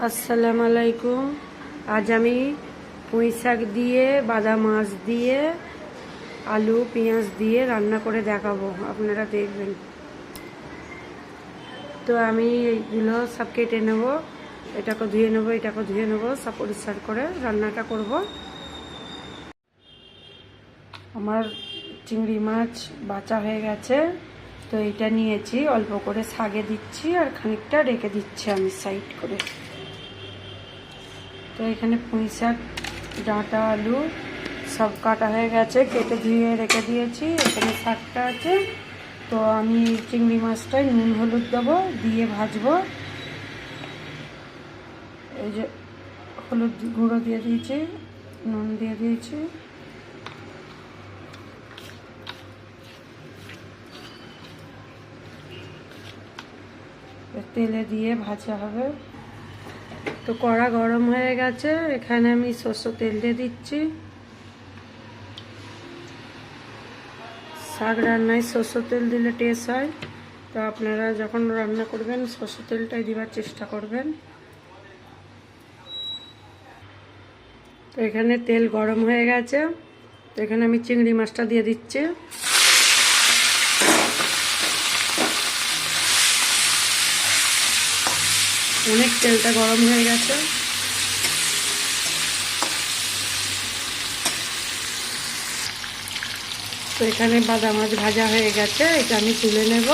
আসসালামু আলাইকুম। আজ আমি পুঁই শাক দিয়ে, বাদাম মাছ দিয়ে, আলু পেঁয়াজ দিয়ে রান্না করে দেখাবো, আপনারা দেখবেন। তো আমি এইগুলো সব কেটে নেব, এটাকে ধুয়ে নেব, এটাকে ধুয়ে নেব, সব পরিষ্কার করে রান্নাটা করব। আমার চিংড়ি মাছ বাছা হয়ে গেছে, তো এইটা নিয়েছি, অল্প করে শাকে দিচ্ছি আর খানিকটা রেখে দিচ্ছি আমি সাইড করে। তো এখানে পুঁই শাক, ডাঁটা, আলু সব কাটা হয়ে গেছে, কেটে ধুয়ে রেখে দিয়েছি। এখানে শাকটা আছে, তো আমি চিংড়ি মাছটায় নুন হলুদ দেবো, দিয়ে ভাজবো। এই যে হলুদ গুঁড়ো দিয়ে দিয়েছি, নুন দিয়ে দিয়েছি। তেলে দিয়ে ভাজা হবে। তো কড়া গরম হয়ে গেছে, এখানে আমি সরষের তেল দিয়ে দিচ্ছি। শাক রান্নায় সরষের তেল দিলে টেস্ট হয়, তো আপনারা যখন রান্না করবেন সরষের তেলটাই দেওয়ার চেষ্টা করবেন। তো এখানে তেল গরম হয়ে গেছে, তো এখানে আমি চিংড়ি মাছটা দিয়ে দিচ্ছি। অনেক তেলটা গরম হয়ে গেছে। তো এখানে বাদাম মাছ ভাজা হয়ে গেছে, এটা আমি তুলে নেব।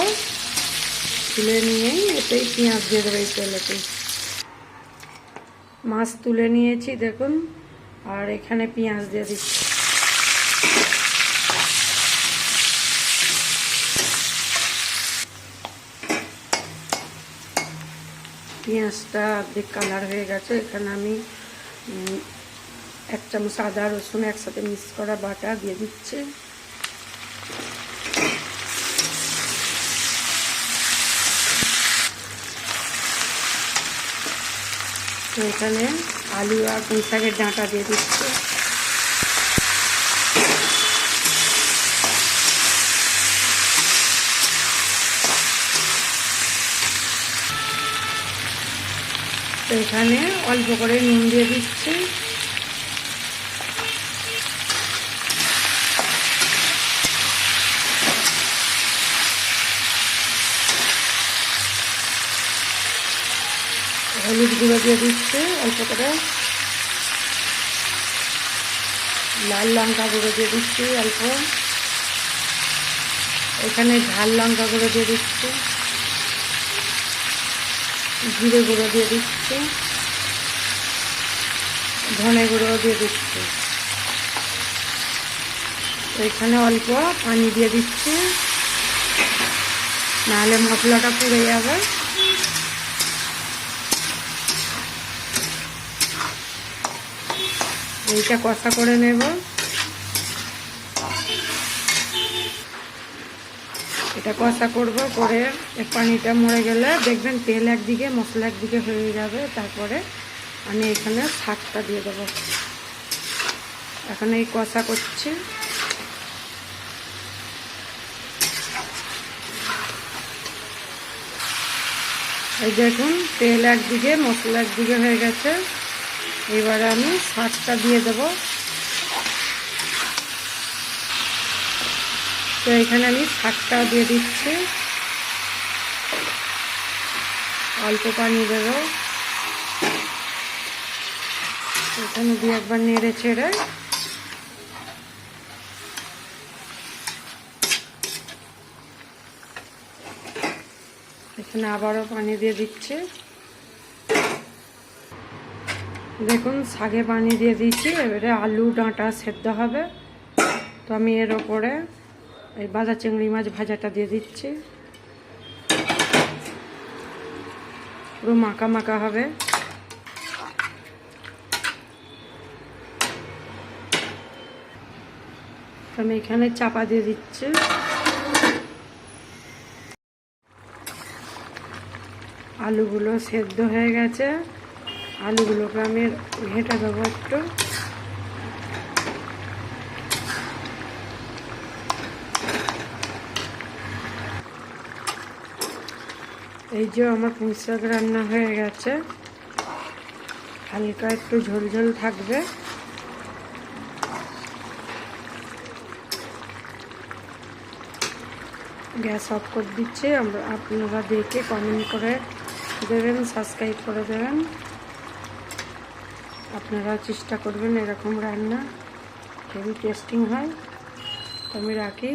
তুলে নিয়েই এতেই পেঁয়াজ দিয়ে দেবো এই তেলেতে। মাছ তুলে নিয়েছি দেখুন, আর এখানে পেঁয়াজ দিয়ে দিচ্ছি। পেঁয়াজটা অর্ধেক কালার হয়ে গেছে, এখানে আমি 1 চামচ আদা রসুন একসাথে মিক্স করা বাটা দিয়ে দিচ্ছি। তো এখানে আলু আর পুঁই শাকের ডাঁটা দিয়ে দিচ্ছি। তো এখানে অল্প করে নুন দিয়ে দিচ্ছি। হলুদ গুঁড়ো দিয়ে দিচ্ছি অল্প করে। লাল লঙ্কা গুঁড়ো দিয়ে দিচ্ছি অল্প। এখানে ঝাল লঙ্কা গুঁড়ো দিয়ে দিচ্ছি, জিরে গুঁড়ো দিয়ে দিচ্ছি, ধনে গুঁড়ো দিয়ে দিচ্ছি। এখানে অল্প পানি দিয়ে দিচ্ছি, নাহলে মশলাটা পুড়ে যাবে। এইটা কষা করে নেব। এটা কষা করব, করে পানিটা মরে গেলে দেখবেন তেল একদিকে মশলা একদিকে হয়ে যাবে। তারপরে আমি এখানে শাকটা দিয়ে দেবো। এখন এই কষা করছি। এই দেখুন তেল একদিকে মশলা একদিকে হয়ে গেছে। এবারে আমি শাকটা দিয়ে দেব। তো এখানে আমি শাকটা দিয়ে দিচ্ছি, অল্প পানি দেব। এখানে দিয়ে একবার নেড়ে ছেড়ে এখানে আবারও পানি দিয়ে দিচ্ছি। দেখুন শাকে পানি দিয়ে দিচ্ছি। এবারে আলু ডাঁটা সেদ্ধ হবে, তো আমি এর ওপরে এই বাঁধা চিংড়ি মাছ ভাজাটা দিয়ে দিচ্ছি। পুরো মাখা মাখা হবে। আমি এখানে চাপা দিয়ে দিচ্ছি। আলুগুলো সেদ্ধ হয়ে গেছে, আলুগুলোকে আমি ঘেঁটে দেবো একটু। এই যে আমার পুঁই শাক রান্না হয়ে গেছে। হালকা একটু ঝোলঝোল থাকবে। গ্যাস অফ করে দিচ্ছে। আপনারা দেখে কমেন্ট করে দেবেন, সাবস্ক্রাইব করে দেবেন। আপনারা চেষ্টা করবেন এরকম রান্না, হেভি টেস্টিং হয়। তো আমি রাখি।